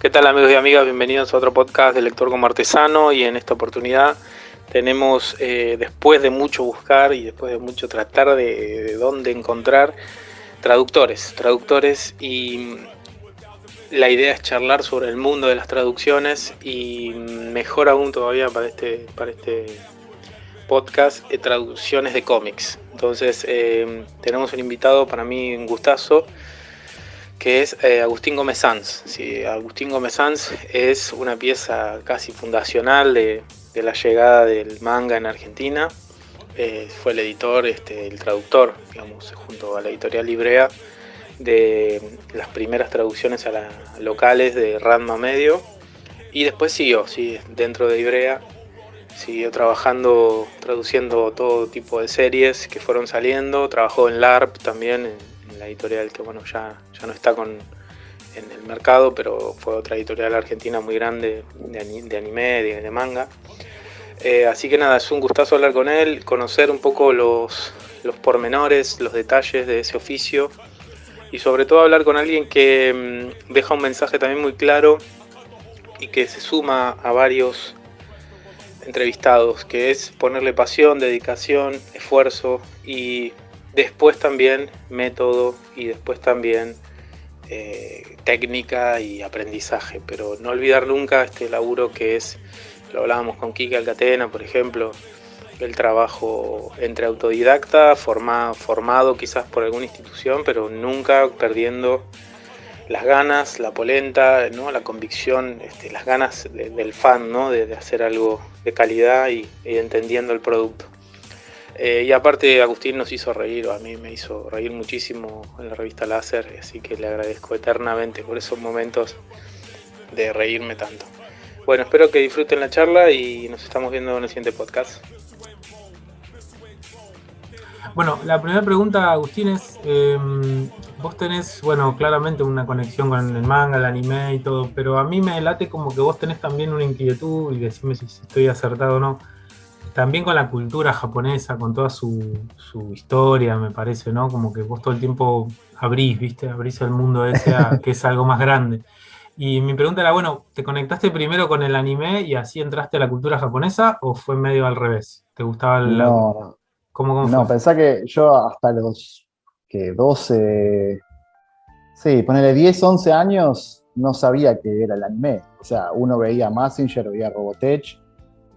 ¿Qué tal, amigos y amigas? Bienvenidos a otro podcast de Lector como Artesano, y en esta oportunidad tenemos, después de mucho buscar y después de mucho tratar de dónde encontrar, traductores, y la idea es charlar sobre el mundo de las traducciones y mejor aún todavía para este podcast, traducciones de cómics. Entonces tenemos un invitado, para mí un gustazo, que es Agustín Gómez Sanz. Sí, Agustín Gómez Sanz es una pieza casi fundacional de la llegada del manga en Argentina. Fue el editor, el traductor, digamos, junto a la editorial Ivrea, de las primeras traducciones a locales de Ranma Medio, y después siguió, sí, dentro de Ivrea, siguió trabajando, traduciendo todo tipo de series que fueron saliendo. Trabajó en LARP también, en la editorial que bueno, ya no está en el mercado, pero fue otra editorial argentina muy grande de anime, de manga. Así que nada, es un gustazo hablar con él, conocer un poco los pormenores, los detalles de ese oficio, y sobre todo hablar con alguien que deja un mensaje también muy claro y que se suma a varios entrevistados, que es ponerle pasión, dedicación, esfuerzo, y después también método, y después también técnica y aprendizaje, pero no olvidar nunca este laburo que es, lo hablábamos con Quique Alcatena, por ejemplo, el trabajo entre autodidacta, formado quizás por alguna institución, pero nunca perdiendo las ganas, la polenta, ¿no? La convicción, las ganas del fan, ¿no? de hacer algo de calidad y entendiendo el producto. Y aparte Agustín nos hizo reír, o a mí me hizo reír muchísimo en la revista Láser, así que le agradezco eternamente por esos momentos de reírme tanto. Bueno, espero que disfruten la charla y nos estamos viendo en el siguiente podcast. Bueno, la primera pregunta, Agustín, es, vos tenés, bueno, claramente una conexión con el manga, el anime y todo, pero a mí me late como que vos tenés también una inquietud, y decime si estoy acertado o no, también con la cultura japonesa, con toda su historia, me parece, ¿no? Como que vos todo el tiempo abrís el mundo ese que es algo más grande. Y mi pregunta era, bueno, ¿te conectaste primero con el anime y así entraste a la cultura japonesa, o fue medio al revés? ¿Te gustaba la... No, ¿Cómo fue? no, pensá que yo hasta los que 12, sí, ponele 10, 11 años, no sabía que era el anime. O sea, uno veía Mazinger, veía Robotech,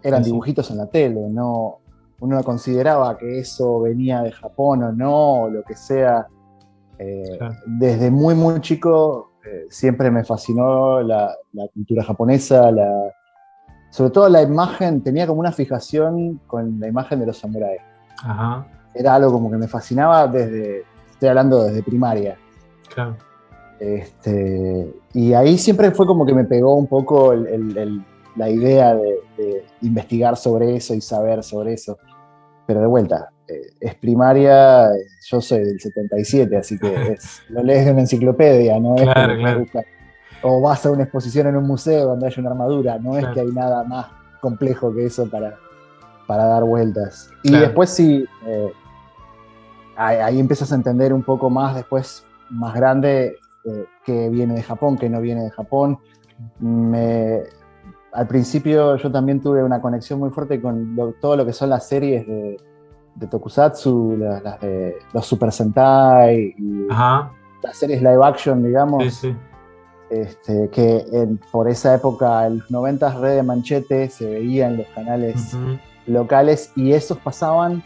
eran Sí, sí. dibujitos en la tele, no, uno no consideraba que eso venía de Japón o no, o lo que sea. Claro. Desde muy, muy chico siempre me fascinó la cultura japonesa, sobre todo la imagen, tenía como una fijación con la imagen de los samuráis. Ajá, Era algo como que me fascinaba estoy hablando desde primaria. claro. Y ahí siempre fue como que me pegó un poco la idea de investigar sobre eso y saber sobre eso. Pero de vuelta, es primaria, yo soy del 77, así que lo lees de una enciclopedia, no es que Claro, lo puedes claro, buscar. O vas a una exposición en un museo donde hay una armadura, no es que claro, hay nada más complejo que eso para dar vueltas. Y claro. después sí, ahí empiezas a entender un poco más después, más grande, que viene de Japón, que no viene de Japón. Me, Al principio yo también tuve una conexión muy fuerte con todo lo que son las series de Tokusatsu, las de los Super Sentai y Ajá, las series live action, sí, digamos, sí. que por esa época, en los 90, Red de Manchete se veía en los canales Ujú. locales, y esos pasaban.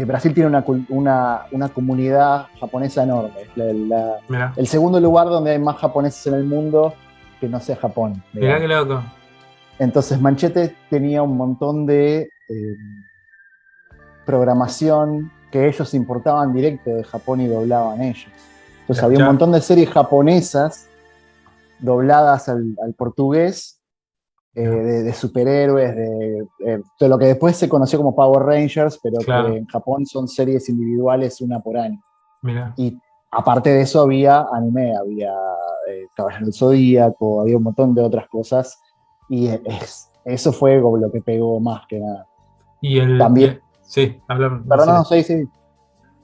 Brasil tiene una comunidad japonesa enorme. Es Mirá, el segundo lugar donde hay más japoneses en el mundo que no sea Japón, mirá qué digamos. loco. Entonces Manchete tenía un montón de programación que ellos importaban directo de Japón y doblaban ellos. Entonces había un Ya, montón de series japonesas dobladas al portugués, mirá, de superhéroes, de lo que después se conoció como Power Rangers, pero que claro, en Japón son series individuales, una por año. mirá. Y aparte de eso había anime, había Caballero del Zodíaco, había un montón de otras cosas, y eso fue como lo que pegó más que nada. También, Sí, hablame, perdón, no, decime. sí, sí.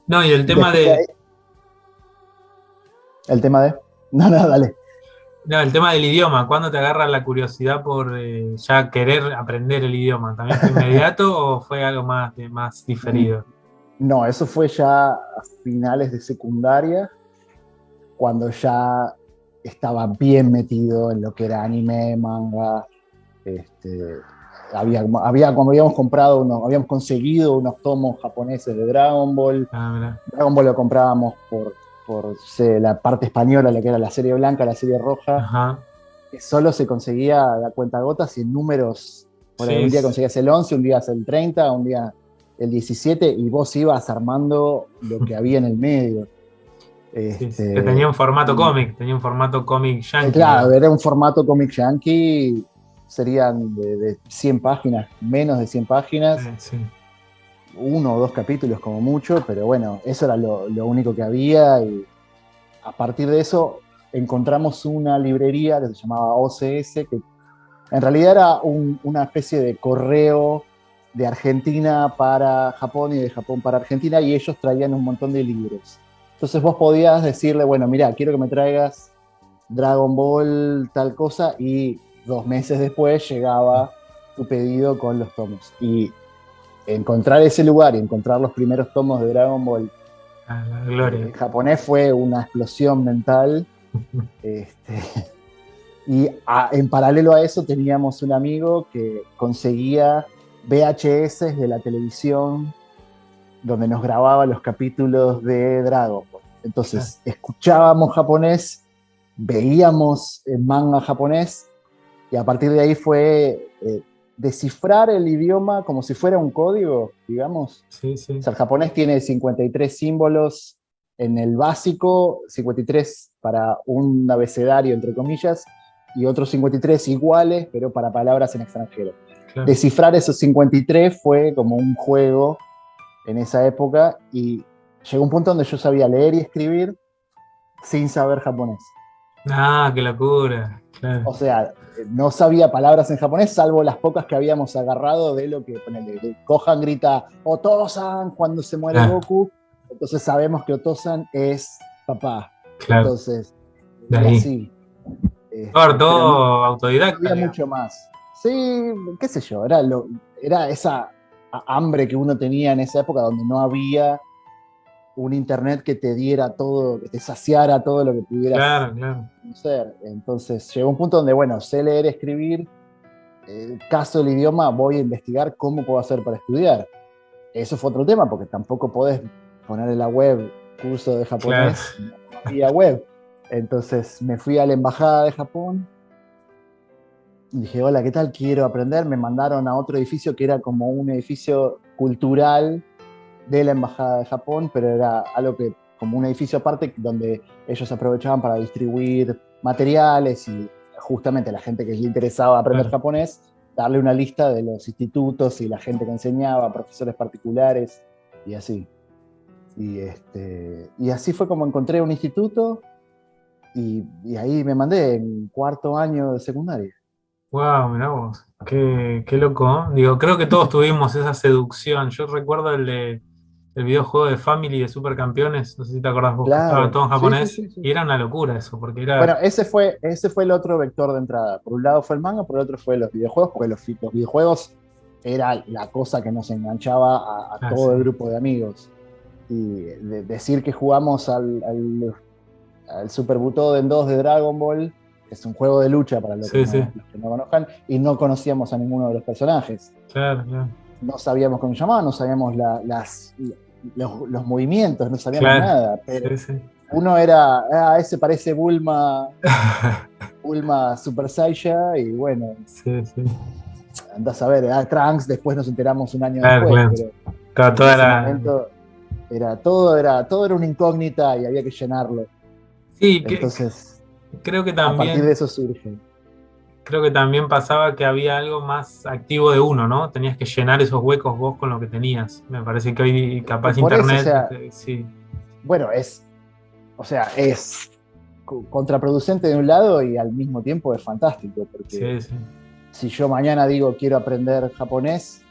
No, y el tema Después de ahí, de, el tema de... No, no, dale. No, el tema del idioma, ¿cuándo te agarra la curiosidad por ya querer aprender el idioma? ¿También fue inmediato o fue algo más diferido? No, eso fue ya a finales de secundaria, cuando ya estaba bien metido en lo que era anime, manga. Este, como habíamos conseguido unos tomos japoneses de Dragon Ball. Ah, mirá. Dragon Ball lo comprábamos por la parte española, la que era la serie blanca, la serie roja, Ajá. que solo se conseguía a cuentagotas y en números. Por ahí, Sí, un día conseguías el 11, un día el 30, un día el 17, y vos ibas armando lo que había en el medio. sí, sí. Que tenía un formato Y, cómic, tenía un formato cómic yankee, claro, digamos. era un formato cómic yankee, serían de 100 páginas, menos de 100 páginas, Sí. uno o dos capítulos como mucho, pero bueno, eso era lo único que había, y a partir de eso encontramos una librería que se llamaba OCS, que en realidad era una especie de correo de Argentina para Japón y de Japón para Argentina, y ellos traían un montón de libros. Entonces vos podías decirle, bueno, mira, quiero que me traigas Dragon Ball, tal cosa, y 2 meses después llegaba tu pedido con los tomos. Y encontrar ese lugar y encontrar los primeros tomos de Dragon Ball Ah, la gloria. en japonés fue una explosión mental. Este, en paralelo a eso teníamos un amigo que conseguía VHS de la televisión donde nos grababa los capítulos de Dragon Ball. Claro. Entonces escuchábamos japonés, veíamos manga japonés, y a partir de ahí fue descifrar el idioma como si fuera un código, digamos. Sí, O sí. sea, el japonés tiene 53 símbolos en el básico, 53 para un abecedario, entre comillas, y otros 53 iguales, pero para palabras en extranjero. Claro. Descifrar esos 53 fue como un juego en esa época, y llegó un punto donde yo sabía leer y escribir sin saber japonés. Ah, qué locura. Claro. O sea, no sabía palabras en japonés, salvo las pocas que habíamos agarrado de lo que, ponele, Gohan grita Otosan cuando se muere Ah, Goku, entonces sabemos que Otosan es papá. claro. Entonces, De y ahí. así. Pero no, Todo no autodidacta, había digamos. mucho más. Sí, qué sé yo, era esa hambre que uno tenía en esa época donde no había un internet que te diera todo, que te saciara todo lo que pudieras Claro, claro. conocer. Entonces llegó un punto donde, bueno, sé leer, escribir, caso del idioma, voy a investigar cómo puedo hacer para estudiar. Eso fue otro tema, porque tampoco podés poner en la web curso de Claro. japonés, no había web. Entonces me fui a la embajada de Japón y dije, hola, ¿qué tal? Quiero aprender. Me mandaron a otro edificio que era como un edificio cultural de la embajada de Japón, pero era algo que, como un edificio aparte, donde ellos aprovechaban para distribuir materiales y justamente a la gente que le interesaba aprender Claro. japonés, darle una lista de los institutos y la gente que enseñaba, profesores particulares y así. Y así fue como encontré un instituto, y ahí me mandé en cuarto año de secundaria. Wow, mirá vos. Qué loco, ¿no? Digo, creo que todos tuvimos esa seducción. Yo recuerdo el videojuego de Family de Supercampeones, no sé si te acordás vos, que estaba Claro, todo en sí, sí, japonés, sí, sí. y era una locura eso, porque Bueno, era. ese fue el otro vector de entrada. Por un lado fue el manga, por el otro fue los videojuegos, porque los videojuegos era la cosa que nos enganchaba a Ah, todo sí. el grupo de amigos. Y decir que jugamos al Super Butoden 2 de Dragon Ball, que es un juego de lucha para Sí, sí, los que no conozcan, y no conocíamos a ninguno de los personajes. claro, claro. No sabíamos cómo se llamaban, no sabíamos los movimientos, no sabíamos Claro, nada, pero sí, sí. uno era, ese parece Bulma Super Saiya, y bueno, Sí, sí. andás a ver, Trunks después nos enteramos un año Claro, después, claro. pero Claro, en toda ese la. momento todo era una incógnita y había que llenarlo. Sí, Entonces, creo que a partir de también. eso surge. Creo que también pasaba que había algo más activo de uno, ¿no? Tenías que llenar esos huecos vos con lo que tenías. Me parece que hoy capaz Por eso, o internet, sea, sí, bueno, es contraproducente de un lado y al mismo tiempo es fantástico, porque sí, sí, si yo mañana digo quiero aprender japonés,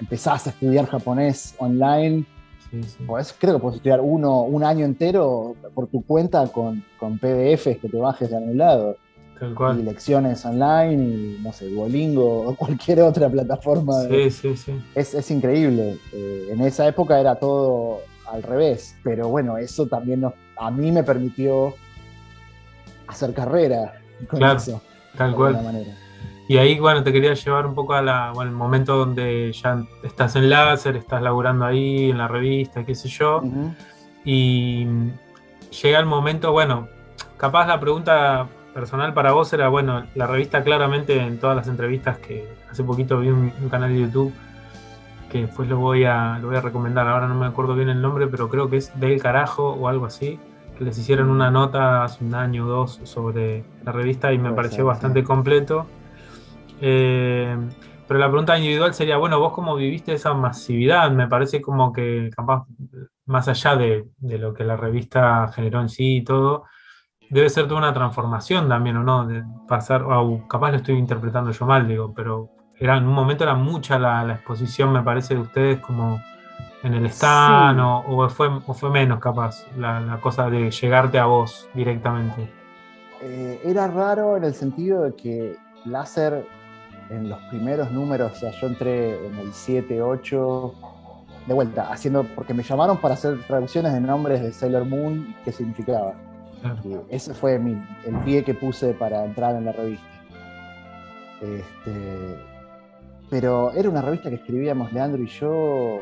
empezás a estudiar japonés online. sí, sí. Creo que puedes estudiar un año entero por tu cuenta con PDFs que te bajes de algún lado. tal y cual. lecciones online, y no sé, Duolingo o cualquier otra plataforma. Sí. Es increíble. En esa época era todo al revés, pero bueno, eso también a mí me permitió hacer carrera con Claro, eso, tal de cual. alguna manera. Y ahí, bueno, te quería llevar un poco al momento donde ya estás en Láser, estás laburando ahí en la revista, qué sé yo, Ujú. y llega el momento, bueno, capaz la pregunta personal para vos era, bueno, la revista claramente en todas las entrevistas que hace poquito vi un canal de YouTube que después lo voy a recomendar, ahora no me acuerdo bien el nombre, pero creo que es Del Carajo o algo así, que les hicieron una nota hace un año o dos sobre la revista y me Puede pareció ser, sí. bastante completo. Eh, pero la pregunta individual sería, bueno, vos cómo viviste esa masividad, me parece como que capaz, más allá de lo que la revista generó en sí y todo, debe ser toda una transformación también, ¿o no? De pasar, o capaz lo estoy interpretando yo mal, digo, pero en un momento era mucha la exposición, me parece, de ustedes como en el stand, Sí, o fue menos capaz la cosa de llegarte a vos directamente. era raro en el sentido de que Láser en los primeros números, o sea, yo entré en el 7 8 de vuelta, porque me llamaron para hacer traducciones de nombres de Sailor Moon y qué significaba. Claro, Y ese fue el pie que puse para entrar en la revista. Pero era una revista que escribíamos Leandro y yo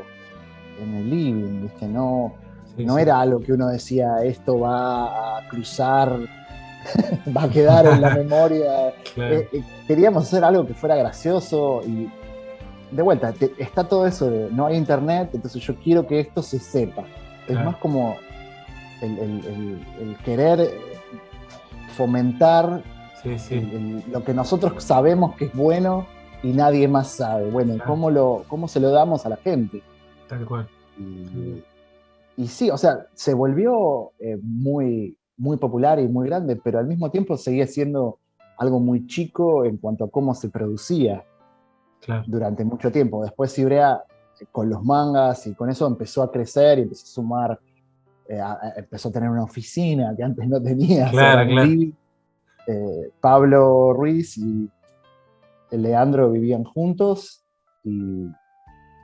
en el living, ¿viste? No, sí, no sí. era algo que uno decía, esto va a cruzar, va a quedar en la memoria. Claro, Queríamos hacer algo que fuera gracioso y de vuelta, está todo eso de no hay internet, entonces yo quiero que esto se sepa. Es claro, más como el querer fomentar sí, lo que nosotros sabemos que es bueno y nadie más sabe. Bueno, claro, cómo se lo damos a la gente? tal cual. Y, y sí, o sea, se volvió muy popular y muy grande, pero al mismo tiempo seguía siendo algo muy chico en cuanto a cómo se producía Claro, durante mucho tiempo. Después Ibrea, con los mangas y con eso empezó a crecer y empezó a sumar, empezó a tener una oficina que antes no tenía, o sea, era claro, un claro. living. Pablo Ruiz y Leandro vivían juntos y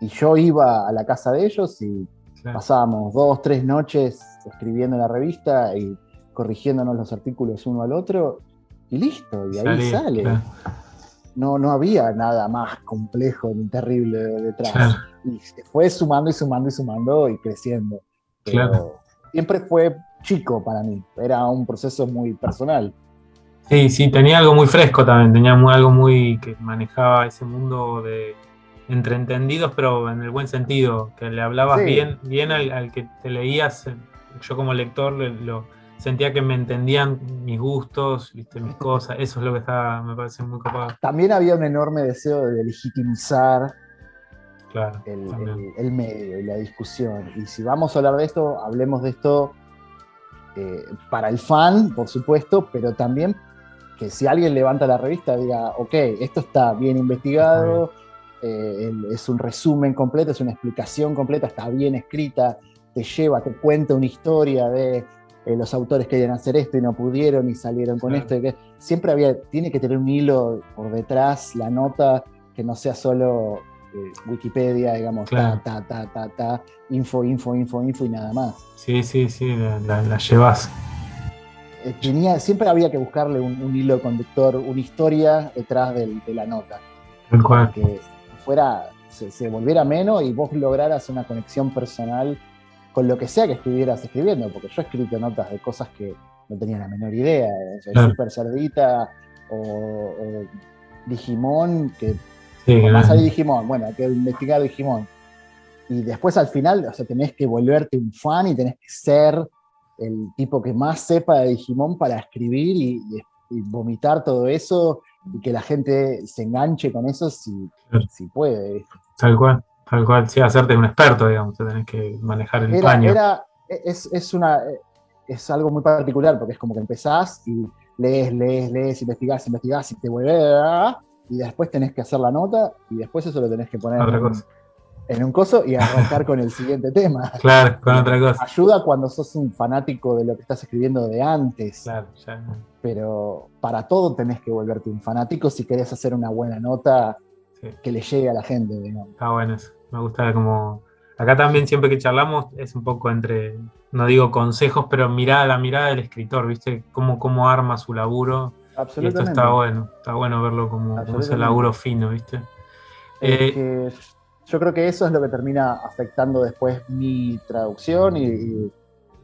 yo iba a la casa de ellos y Claro. pasábamos 2, 3 noches escribiendo en la revista y corrigiéndonos los artículos uno al otro y listo, y ahí Salía, sale. claro, No había nada más complejo ni terrible detrás. claro, Y se fue sumando y sumando y sumando y creciendo. claro. Pero siempre fue chico para mí. Era un proceso muy personal. Sí, sí, tenía algo muy fresco también, tenía algo muy que manejaba ese mundo de entre entendidos, pero en el buen sentido, que le hablabas Sí, bien al que te leías. Yo como lector sentía que me entendían mis gustos, viste, mis cosas, eso es lo que me parece muy copado. también había un enorme deseo de legitimizar Claro, también. el medio y la discusión. Y si vamos a hablar de esto, hablemos de esto para el fan, por supuesto, pero también que si alguien levanta la revista diga, ok, esto está bien Está bien. investigado, es un resumen completo, es una explicación completa, está bien escrita, te cuenta una historia de los autores querían hacer esto y no pudieron y salieron con Claro, esto. Siempre tiene que tener un hilo por detrás, la nota, que no sea solo Wikipedia, digamos, claro. info y nada más. Sí, la llevas. Siempre había que buscarle un hilo conductor, una historia detrás de la nota, Tal para cual. que se volviera menos y vos lograras una conexión personal con lo que sea que estuvieras escribiendo, porque yo he escrito notas de cosas que no tenía la menor idea, o sea, Claro. Super Cerdita o Digimon, que Sí, va a claro. salir Digimon, bueno, hay que investigar Digimon. Y después al final, o sea, tenés que volverte un fan y tenés que ser el tipo que más sepa de Digimon para escribir y vomitar todo eso y que la gente se enganche con eso Claro. si puede. Tal cual, sí, hacerte un experto, digamos, te tenés que manejar el Era, paño. era, es algo muy particular porque es como que empezás y lees, investigás y te vuelves y después tenés que hacer la nota y después eso lo tenés que poner Otra cosa. en un coso y arrancar con el siguiente tema. Claro, con otra cosa. Ayuda cuando sos un fanático de lo que estás escribiendo de antes, Claro, ya. pero para todo tenés que volverte un fanático si querés hacer una buena nota Sí. que le llegue a la gente, digamos. Está bueno eso. Me gusta como... Acá también siempre que charlamos es un poco entre, no digo consejos, pero la mirada del escritor, ¿viste? Cómo arma su laburo. Y esto Absolutamente, está bueno verlo como ese absolutamente. laburo fino, ¿viste? Es Eh, que yo creo que eso es lo que termina afectando después mi traducción y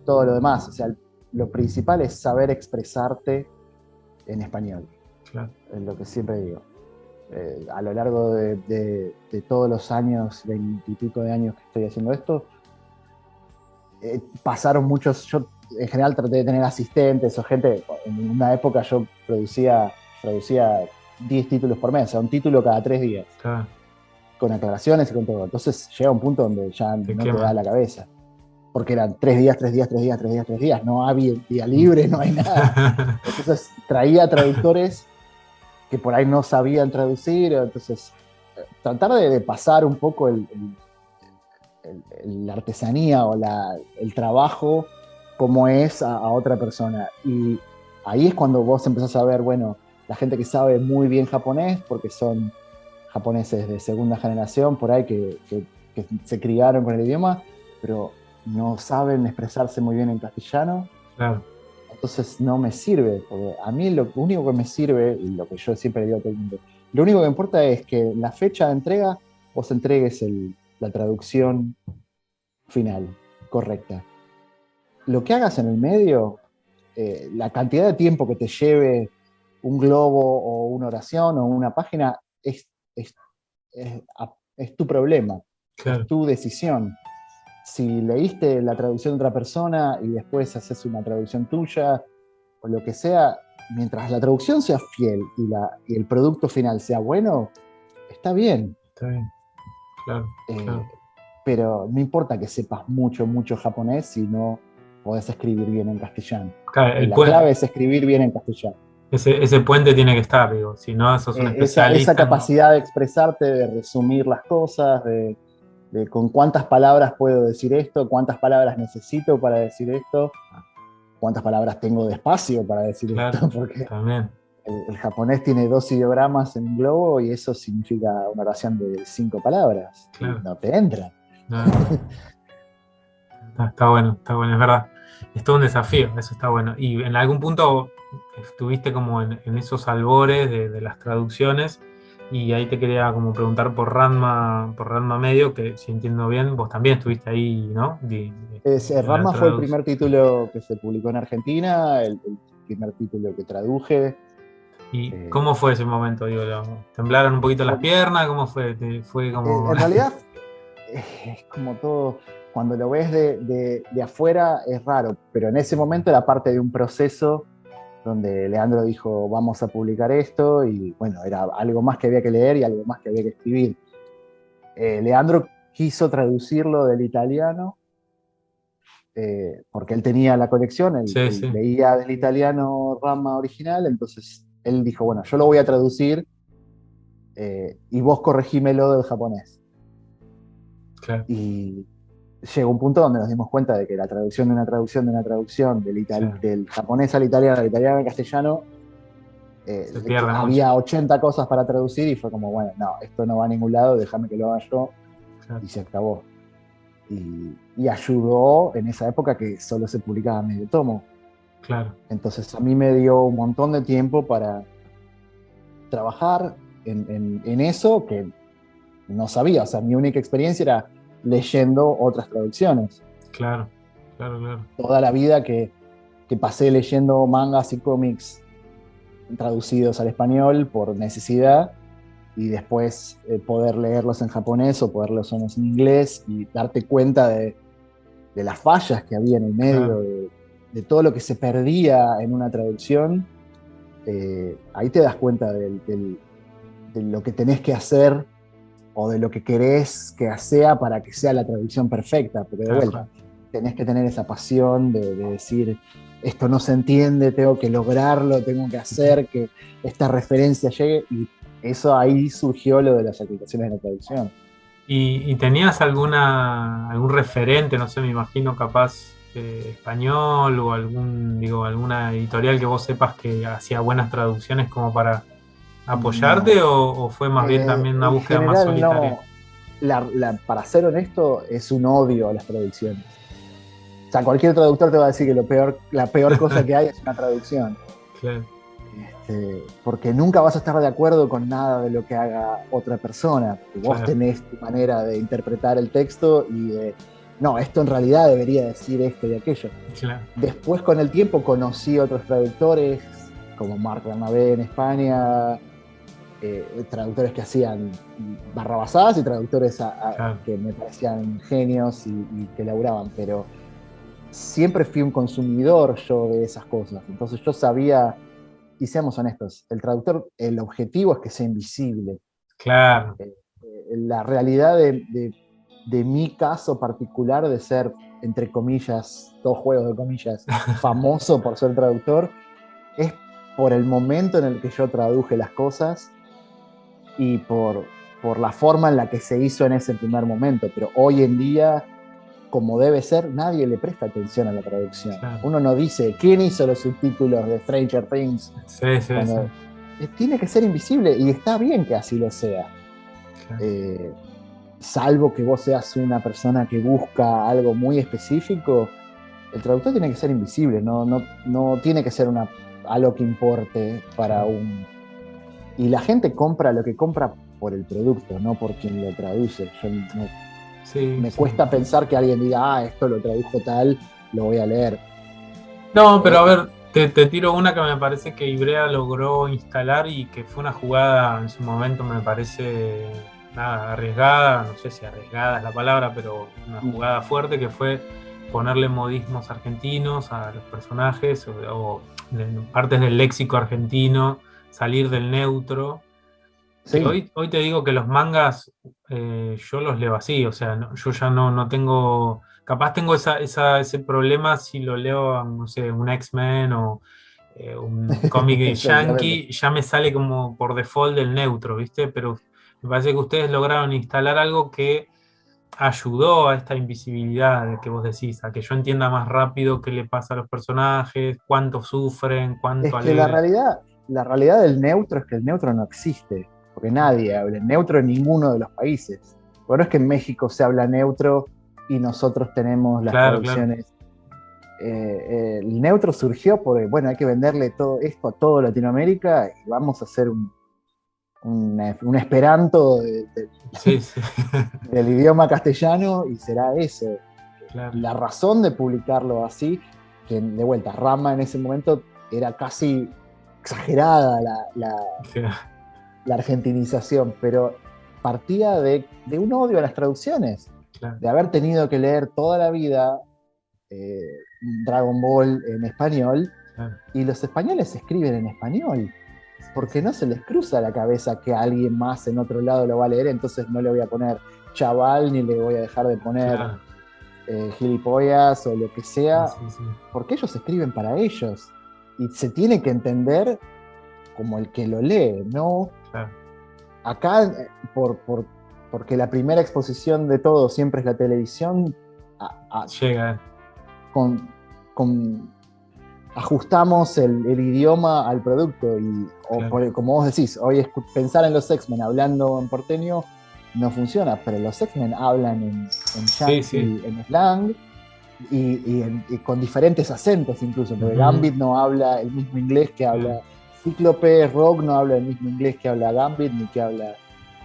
todo lo demás. O sea, lo principal es saber expresarte en español, claro, es lo que siempre digo. A lo largo de todos los años, 20 y pico de años que estoy haciendo esto, pasaron muchos, yo en general traté de tener asistentes o gente, en una época yo producía 10 títulos por mes, o sea, un título cada 3 días, claro. con aclaraciones y con todo. Entonces llega un punto donde ya Te no te da quema. la cabeza, porque eran 3 días, 3 días, 3 días, 3 días, 3 días, no había día libre, no hay nada. Entonces traía traductores que por ahí no sabían traducir, entonces tratar de pasar un poco la artesanía o el trabajo como es a otra persona. Y ahí es cuando vos empezás a ver, bueno, la gente que sabe muy bien japonés, porque son japoneses de segunda generación, por ahí que se criaron con el idioma, pero no saben expresarse muy bien en castellano. Claro, Entonces no me sirve, porque a mí lo único que me sirve, y lo que yo siempre le digo a todo el mundo, lo único que me importa es que en la fecha de entrega vos entregues la traducción final, correcta. Lo que hagas en el medio, la cantidad de tiempo que te lleve un globo o una oración o una página es, es, es tu problema, es claro. tu decisión. Si leíste la traducción de otra persona y después haces una traducción tuya o lo que sea, mientras la traducción sea fiel y el producto final sea bueno, está bien. Está bien. Claro, Eh, claro. pero no importa que sepas mucho, mucho japonés si no podés escribir bien en castellano. Claro, La clave es escribir bien en castellano. ese puente tiene que estar, digo. Si no, sos un Esa especialista en... capacidad de expresarte, de resumir las cosas, de con cuántas palabras puedo decir esto, cuántas palabras necesito para decir esto, cuántas palabras tengo de espacio para decir Claro, esto, porque también. el japonés tiene 2 ideogramas en un globo y eso significa una oración de 5 palabras. Y Claro. no te entra. No, está bueno, es verdad. Es todo un desafío, eso está bueno. Y en algún punto estuviste como en esos albores de las traducciones, y ahí te quería como preguntar por Ranma Medio, que si entiendo bien, vos también estuviste ahí, ¿no? En la Rama fue el traducción. primer título que se publicó en Argentina, el primer título que traduje. ¿Y Eh, cómo fue ese momento? Digo, ¿temblaron un poquito las fue, piernas? ¿Cómo fue? Fue como... en realidad es como todo, cuando lo ves de afuera es raro, pero en ese momento era parte de un proceso donde Leandro dijo, vamos a publicar esto, y bueno, era algo más que había que leer y algo más que había que escribir. Leandro quiso traducirlo del italiano, porque él tenía la conexión, Sí, él sí, leía del italiano Rama original, entonces él dijo, bueno, yo lo voy a traducir y vos corregímelo del japonés. claro, Y llegó un punto donde nos dimos cuenta de que la traducción de una traducción de una traducción sí, del japonés al italiano al castellano, se pierde mucho. había 80 cosas para traducir y fue como, bueno, no, esto no va a ningún lado, déjame que lo haga yo, Claro, y se acabó. Y ayudó en esa época que solo se publicaba medio tomo. claro, Entonces a mí me dio un montón de tiempo para trabajar en eso que no sabía. O sea, mi única experiencia era leyendo otras traducciones. claro, claro, claro. Toda la vida que pasé leyendo mangas y cómics traducidos al español por necesidad y después poder leerlos en japonés o poder leerlos en inglés y darte cuenta de las fallas que había en el medio, Claro. de todo lo que se perdía en una traducción. Ahí te das cuenta de lo que tenés que hacer o de lo que querés que sea para que sea la traducción perfecta, porque de Tal vuelta, cual. tenés que tener esa pasión de decir, esto no se entiende, tengo que lograrlo, tengo que hacer que esta referencia llegue, y eso ahí surgió lo de las aplicaciones de la traducción. ¿Y tenías algún referente, no sé, me imagino capaz, español o alguna editorial que vos sepas que hacía buenas traducciones como para apoyarte No. o fue más bien también una En búsqueda más general solitaria? no. Para ser honesto, es un odio a las traducciones. O sea, cualquier traductor te va a decir que la peor cosa que hay es una traducción. Claro, Porque nunca vas a estar de acuerdo con nada de lo que haga otra persona. Porque vos claro, tenés tu manera de interpretar el texto y de, no, esto en realidad debería decir esto y aquello. claro. Después, con el tiempo, conocí otros traductores, como Marc Bernabé en España, traductores que hacían barrabasadas y traductores Claro. que me parecían genios y que laburaban, pero siempre fui un consumidor yo de esas cosas. Entonces yo sabía, y seamos honestos, el traductor, el objetivo es que sea invisible. Claro. La realidad de mi caso particular de ser, entre comillas, dos juegos de comillas, famoso por ser traductor, es por el momento en el que yo traduje las cosas y por la forma en la que se hizo en ese primer momento. Pero hoy en día, como debe ser, nadie le presta atención a la traducción. Claro. Uno no dice quién hizo los subtítulos de Stranger Things. Sí, sí, sí. Tiene que ser invisible y está bien que así lo sea. Claro. Salvo que vos seas una persona que busca algo muy específico, el traductor tiene que ser invisible, no tiene que ser algo que importe para Claro. un... Y la gente compra lo que compra por el producto, no por quien lo traduce. Me Sí. cuesta pensar que alguien diga, esto lo tradujo tal, lo voy a leer. No, pero a ver, te tiro una que me parece que Ibrea logró instalar y que fue una jugada en su momento, me parece, nada, arriesgada, no sé si arriesgada es la palabra, pero una jugada fuerte que fue ponerle modismos argentinos a los personajes o partes del léxico argentino, salir del neutro. Que Sí, hoy te digo que los mangas yo los leo así, o sea, yo ya no tengo, capaz tengo ese problema si lo leo, no sé, un X-Men o un cómic de exactamente. Yankee, ya me sale como por default del neutro, ¿viste? Pero me parece que ustedes lograron instalar algo que ayudó a esta invisibilidad de que vos decís, a que yo entienda más rápido qué le pasa a los personajes, cuánto sufren, Es cuánto que alegran. la realidad del neutro es que el neutro no existe, porque nadie habla en neutro en ninguno de los países. Bueno, es que en México se habla neutro y nosotros tenemos las Claro, claro. traducciones. El neutro surgió porque, bueno, hay que venderle todo esto a toda Latinoamérica y vamos a hacer un esperanto Sí, sí. del idioma castellano y será eso. Claro. La razón de publicarlo así, que de vuelta, Rama en ese momento era casi exagerada la argentinización, pero partía de un odio a las traducciones, Claro. de haber tenido que leer toda la vida eh, Dragon Ball en español, Claro. y los españoles escriben en español, porque no se les cruza la cabeza que alguien más en otro lado lo va a leer, entonces no le voy a poner chaval ni le voy a dejar de poner Claro. gilipollas o lo que sea, Sí, sí. porque ellos escriben para ellos y se tiene que entender como el que lo lee, ¿no? Claro. Acá, porque la primera exposición de todo siempre es la televisión, Llega. con ajustamos el idioma al producto Claro. como vos decís, hoy pensar en los X-Men hablando en porteño no funciona, pero los X-Men hablan en Sí, sí. yankee, en slang y con diferentes acentos incluso, porque Ujú. Gambit no habla el mismo inglés que Claro. habla Cíclope, Rogue no habla el mismo inglés que habla Gambit, ni que habla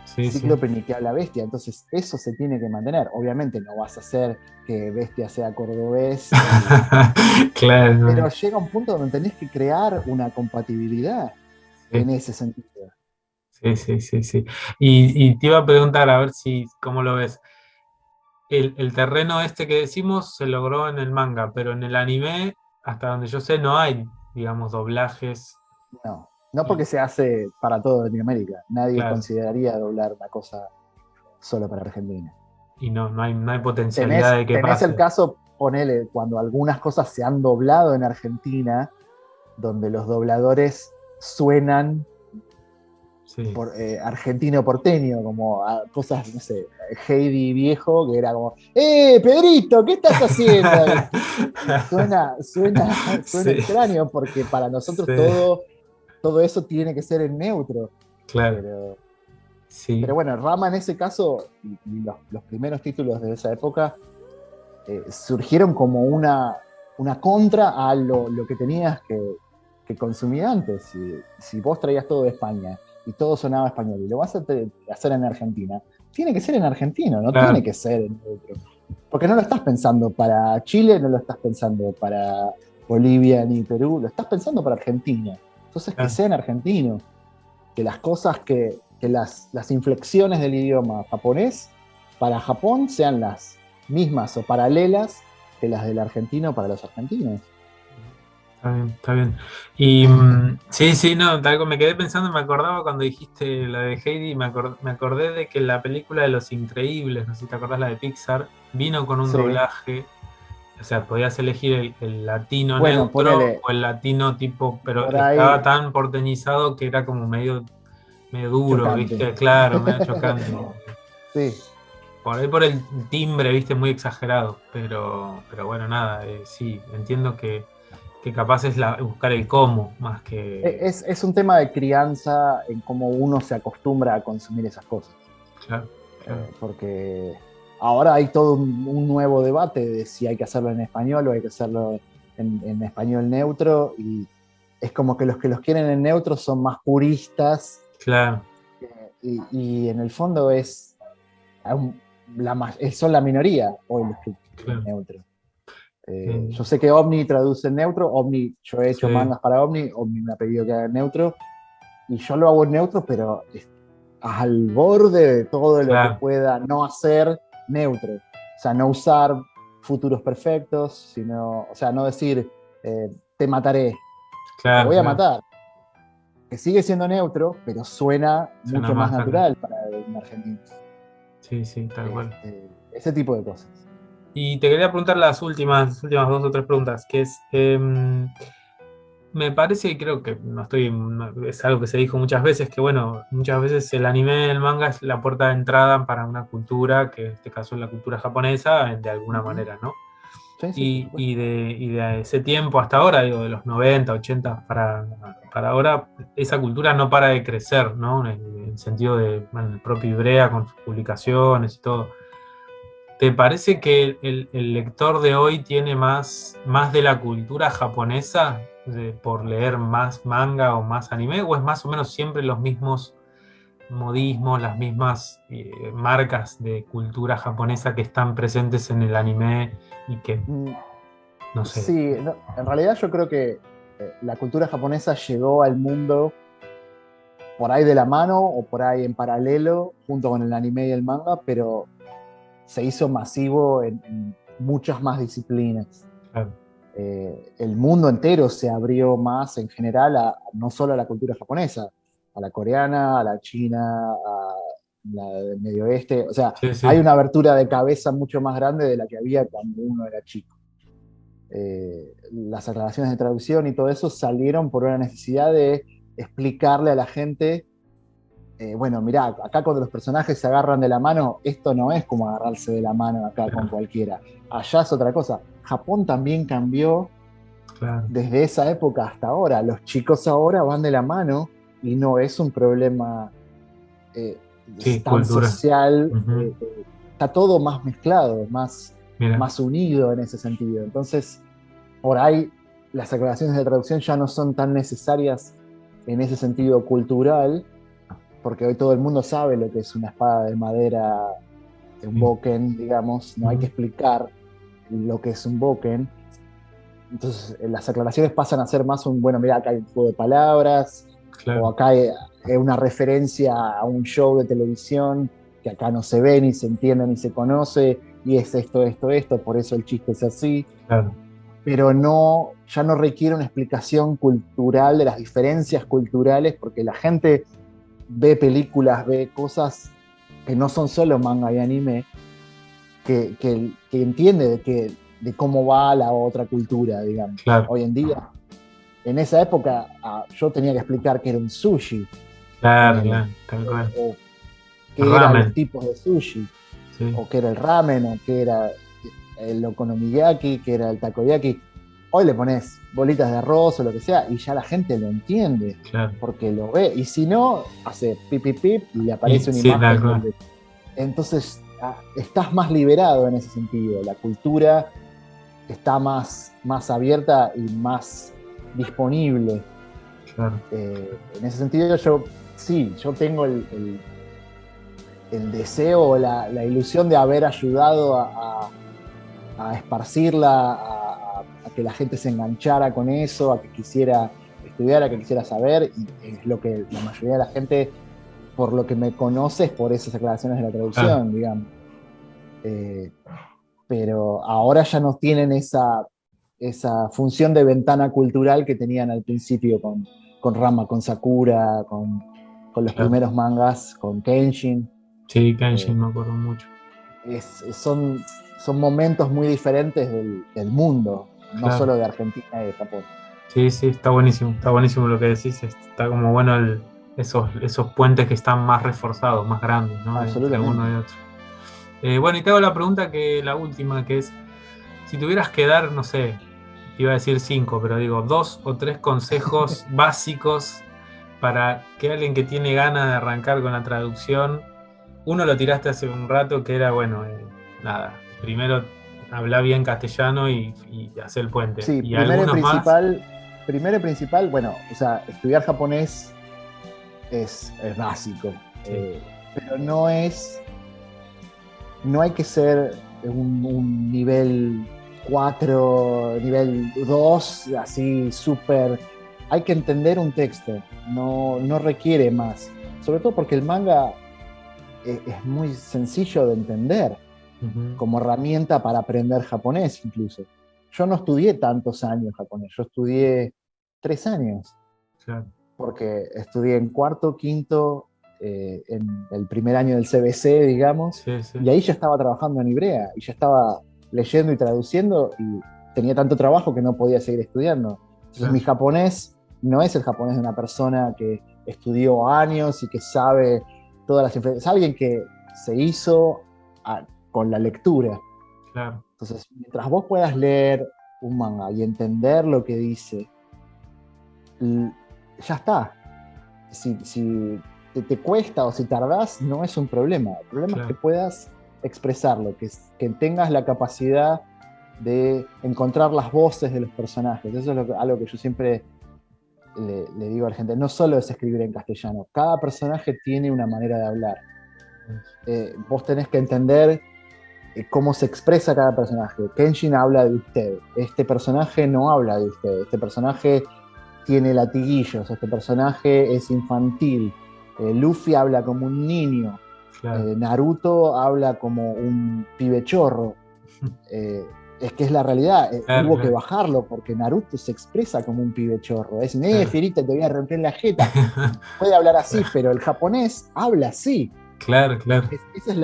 Sí, sí. Cíclope, ni que habla Bestia, entonces eso se tiene que mantener. Obviamente no vas a hacer que Bestia sea cordobés, Claro. pero llega un punto donde tenés que crear una compatibilidad Sí, en ese sentido. sí, sí, sí, sí. Y te iba a preguntar, a ver si, ¿cómo lo ves? El terreno este que decimos se logró en el manga, pero en el anime, hasta donde yo sé, no hay, digamos, doblajes. No porque Y, se hace para todo Latinoamérica. Nadie claro, consideraría doblar una cosa solo para Argentina. y no hay potencialidad de que Tenés el pase. caso, ponele, cuando algunas cosas se han doblado en Argentina, donde los dobladores suenan Sí. argentino porteño, como cosas, no sé, Heidi viejo, que era como, Pedrito, ¿qué estás haciendo? Suena Sí, extraño porque para nosotros sí, todo eso tiene que ser en neutro. claro, Pero, sí, pero bueno, Rama en ese caso, y los primeros títulos de esa época, surgieron como una contra a lo que tenías que consumir antes. Si vos traías todo de España y todo sonaba español y lo vas a hacer en Argentina, tiene que ser en argentino, no tiene claro, que ser en neutro. Porque no lo estás pensando para Chile, no lo estás pensando para Bolivia ni Perú, lo estás pensando para Argentina. Entonces que claro. sea en argentino, que las cosas que las inflexiones del idioma japonés para Japón sean las mismas o paralelas que las del argentino para los argentinos. Está bien, está bien. Y sí, sí, no, me quedé pensando, me acordaba cuando dijiste la de Heidi, me acordé de que la película de Los Increíbles, no sé si te acordás, la de Pixar, vino con un Sí. doblaje, o sea, podías elegir el latino Bueno, neutro ponele, o el latino tipo, pero por estaba ahí tan porteñizado que era como medio duro, chocante. ¿viste? Claro, medio chocante. Sí. Por ahí por el timbre, ¿viste? Muy exagerado, pero bueno, nada, sí, entiendo que capaz es buscar el cómo más que... Es un tema de crianza en cómo uno se acostumbra a consumir esas cosas. Claro, claro, Porque ahora hay todo un nuevo debate de si hay que hacerlo en español o hay que hacerlo en español neutro, y es como que los quieren en neutro son más puristas, claro, y en el fondo aún son la minoría hoy los que quieren claro. neutro. Eh, Yo sé que Omni traduce en neutro, yo he hecho sí, mangas para Omni me ha pedido que haga en neutro, y yo lo hago en neutro, pero al borde de todo lo que claro, pueda no hacer neutro. O sea, no usar futuros perfectos, o sea, no decir te mataré o te claro, voy a claro. matar, que sigue siendo neutro, pero suena Suena mucho más más acá. natural para un argentino. Sí, sí, tal cual. Ese tipo de cosas. Y te quería preguntar las últimas dos o tres preguntas, que es, me parece y creo que es algo que se dijo muchas veces, que bueno, muchas veces el anime, el manga es la puerta de entrada para una cultura, que en este caso es la cultura japonesa, de alguna Ujú. manera, ¿no? Sí, sí, por Y, supuesto. y de ese tiempo hasta ahora, digo, de los 90 80 para ahora, esa cultura no para de crecer, ¿no? En el sentido de, bueno, el propio Ibrea con sus publicaciones y todo. ¿Te parece que el lector de hoy tiene más de la cultura japonesa por leer más manga o más anime? ¿O es más o menos siempre los mismos modismos, las mismas marcas de cultura japonesa que están presentes en el anime y que, Mm, no sé, sí, no, en realidad yo creo que la cultura japonesa llegó al mundo por ahí de la mano o por ahí en paralelo, junto con el anime y el manga, pero se hizo masivo en muchas más disciplinas. claro, El mundo entero se abrió más en general no solo a la cultura japonesa, a la coreana, a la china, a la del Medio Oeste. O sea, sí, sí, hay una abertura de cabeza mucho más grande de la que había cuando uno era chico. Las aclaraciones de traducción y todo eso salieron por una necesidad de explicarle a la gente, bueno, mirá, acá cuando los personajes se agarran de la mano, esto no es como agarrarse de la mano acá con claro, cualquiera. Allá es otra cosa. Japón también cambió claro. desde esa época hasta ahora. Los chicos ahora van de la mano y no es un problema eh, Sí, tan cultura. social. Ujú. Está todo más mezclado, Mira, más unido en ese sentido. Entonces, por ahí las aclaraciones de traducción ya no son tan necesarias en ese sentido cultural, porque hoy todo el mundo sabe lo que es una espada de madera, un sí. boken, digamos, no hay que Ujú. explicar lo que es un boken. Entonces, las aclaraciones pasan a ser más bueno, mira, acá hay un juego de palabras, o Claro, acá hay una referencia a un show de televisión que acá no se ve, ni se entiende, ni se conoce, y es esto, por eso el chiste es así, claro. pero no, ya no requiere una explicación cultural de las diferencias culturales, porque la gente ve películas, ve cosas que no son solo manga y anime, que entiende de cómo va la otra cultura, digamos. Claro. Hoy en día, en esa época, yo tenía que explicar que era un sushi, Claro, ponele, claro, tal cual. o qué eran los Ramen, tipos de sushi, sí, o qué era el ramen, o qué era el okonomiyaki, qué era el takoyaki. Hoy le pones bolitas de arroz o lo que sea y ya la gente lo entiende claro. porque lo ve. Y si no, hace pip, pip, pip y le Y aparece una sí, tal imagen cual. Entonces estás más liberado en ese sentido. La cultura está más abierta y más disponible. Claro, En ese sentido, yo tengo el deseo o la ilusión de haber ayudado a esparcirla, a que la gente se enganchara con eso, a que quisiera estudiar, a que quisiera saber, y es lo que la mayoría de la gente, por lo que me conoce, es por esas aclaraciones de la claro. traducción, digamos. Eh, pero ahora ya no tienen esa función de ventana cultural que tenían al principio con Rama, con Sakura, con los Claro. primeros mangas, con Kenshin. Sí, Eh, Kenshin me acuerdo mucho. son momentos muy diferentes del mundo, no Claro. solo de Argentina y de Japón. Sí, sí, está buenísimo lo que decís. Está como bueno esos puentes que están más reforzados, más grandes, ¿no? Entre uno Absolutamente. y otro. Bueno, y te hago la pregunta la última, que es, si tuvieras que dar, no sé, iba a decir cinco, pero digo, dos o tres consejos básicos para que alguien que tiene ganas de arrancar con la traducción, uno lo tiraste hace un rato, que era, bueno, nada, primero habla bien castellano y hacer el puente. Sí, Y algunos más, primero y principal, bueno, o sea, estudiar japonés es básico, sí, pero no hay que ser un nivel 4 nivel 2 así súper. Hay que entender un texto, no requiere más. Sobre todo porque el manga es muy sencillo de entender ujú, como herramienta para aprender japonés incluso. Yo no estudié tantos años japonés, yo estudié 3 años, claro, porque estudié en cuarto, quinto, en el primer año del CBC, digamos, sí, sí, y ahí ya estaba trabajando en Ibrea, y ya estaba leyendo y traduciendo, y tenía tanto trabajo que no podía seguir estudiando. Entonces mi claro, japonés no es el japonés de una persona que estudió años y que sabe todas las influencias, es alguien que se hizo con la lectura. claro, Entonces, mientras vos puedas leer un manga y entender lo que dice, ya está. Si te cuesta o si tardás, no es un problema. El problema es que claro, puedas expresarlo, que tengas la capacidad de encontrar las voces de los personajes. Eso es algo que yo siempre le digo a la gente. No solo es escribir en castellano, cada personaje tiene una manera de hablar. Vos tenés que entender cómo se expresa cada personaje. Kenshin habla de usted, este personaje no habla de usted, este personaje tiene latiguillos, este personaje es infantil, Luffy habla como un niño, claro, Naruto habla como un pibe chorro. Eh, es que es la realidad, claro, hubo que claro, bajarlo porque Naruto se expresa como un pibe chorro. Es, claro. Fierita, te voy a romper la jeta. Puede hablar así, pero el japonés habla así. Claro, claro, Esa es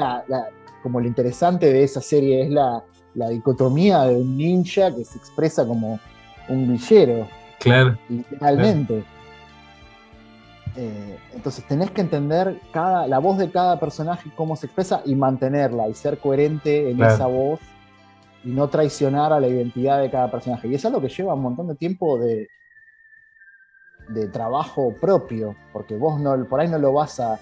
como lo interesante de esa serie, es la dicotomía de un ninja que se expresa como un villero, claro, claro, literalmente. Entonces tenés que entender la voz de cada personaje, cómo se expresa y mantenerla y ser coherente en esa claro, voz y no traicionar a la identidad de cada personaje. Y es algo que lleva un montón de tiempo de trabajo propio, porque vos por ahí no lo vas a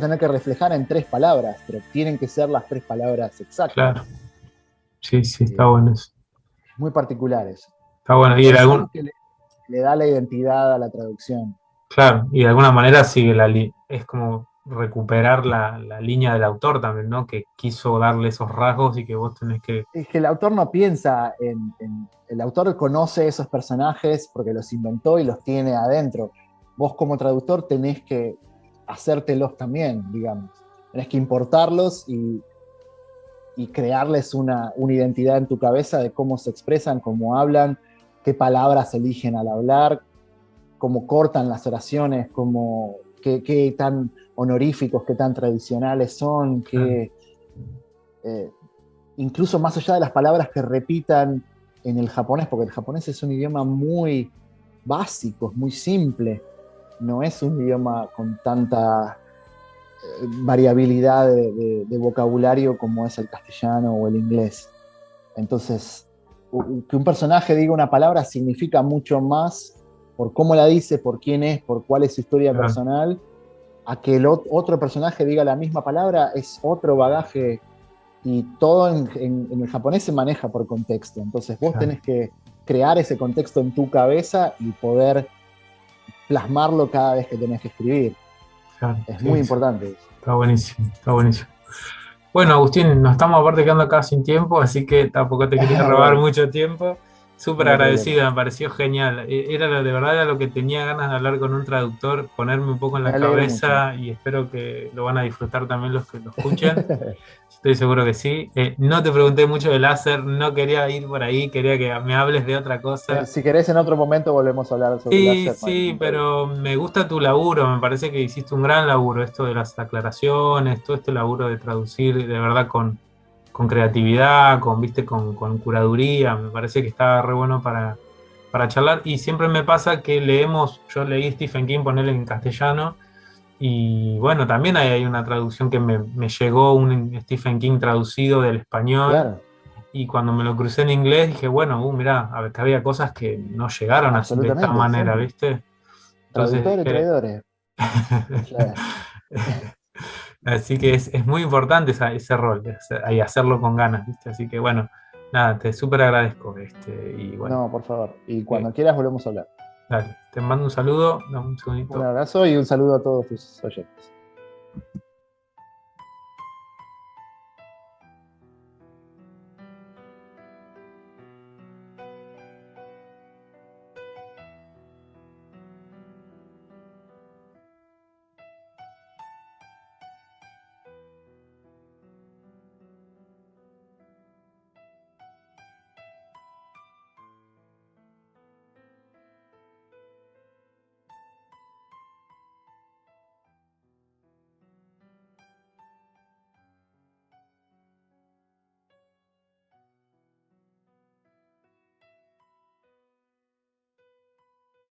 tener que reflejar en 3 palabras, pero tienen que ser las 3 palabras exactas. claro. Sí, sí, está Eh, bueno eso. Muy particulares. Está bueno. Y Pero eso es lo que le da la identidad a la traducción. claro, y de alguna manera sigue es como recuperar la línea del autor también, ¿no? Que quiso darle esos rasgos y que vos tenés que. Es que el autor no piensa el autor conoce esos personajes porque los inventó y los tiene adentro. Vos como traductor tenés que hacértelos también, digamos. Tenés que importarlos y crearles una identidad en tu cabeza de cómo se expresan, cómo hablan, qué palabras eligen al hablar, cómo cortan las oraciones, qué tan honoríficos, qué tan tradicionales son, Claro, eh, incluso más allá de las palabras que repitan en el japonés, porque el japonés es un idioma muy básico, es muy simple. no es un idioma con tanta variabilidad de vocabulario como es el castellano o el inglés. Entonces, que un personaje diga una palabra significa mucho más por cómo la dice, por quién es, por cuál es su historia personal, a que el otro personaje diga la misma palabra es otro bagaje, y todo en el japonés se maneja por contexto. Entonces vos tenés que crear ese contexto en tu cabeza y poder plasmarlo cada vez que tenés que escribir. Es muy importante eso. Está buenísimo, está buenísimo. Bueno, Agustín, nos estamos aparte quedando acá sin tiempo, así que tampoco te quería robar mucho tiempo. Súper agradecido, me pareció genial. De verdad era lo que tenía ganas de hablar con un traductor, ponerme un poco en la cabeza, y espero que lo van a disfrutar también los que lo escuchen. Estoy seguro que sí. No te pregunté mucho de láser, no quería ir por ahí, quería que me hables de otra cosa. Si querés, en otro momento volvemos a hablar sobre láser. Sí, pero me gusta tu laburo, me parece que hiciste un gran laburo, esto de las aclaraciones, todo este laburo de traducir de verdad con creatividad, con curaduría, me parece que está re bueno para charlar. Y siempre me pasa que yo leí Stephen King, ponerle en castellano, y bueno, también hay una traducción que me llegó, un Stephen King traducido del español. Claro. Y cuando me lo crucé en inglés dije, bueno, mirá, a ver, que había cosas que no llegaron así de esta manera, ¿viste? Entonces, traductores, traidores. Así que es muy importante ese rol, y hacerlo con ganas, ¿viste? Así que bueno, nada, te súper agradezco. Y bueno, no, por favor. Y cuando quieras volvemos a hablar. Dale, te mando un saludo, dame un segundito. Un abrazo y un saludo a todos tus oyentes.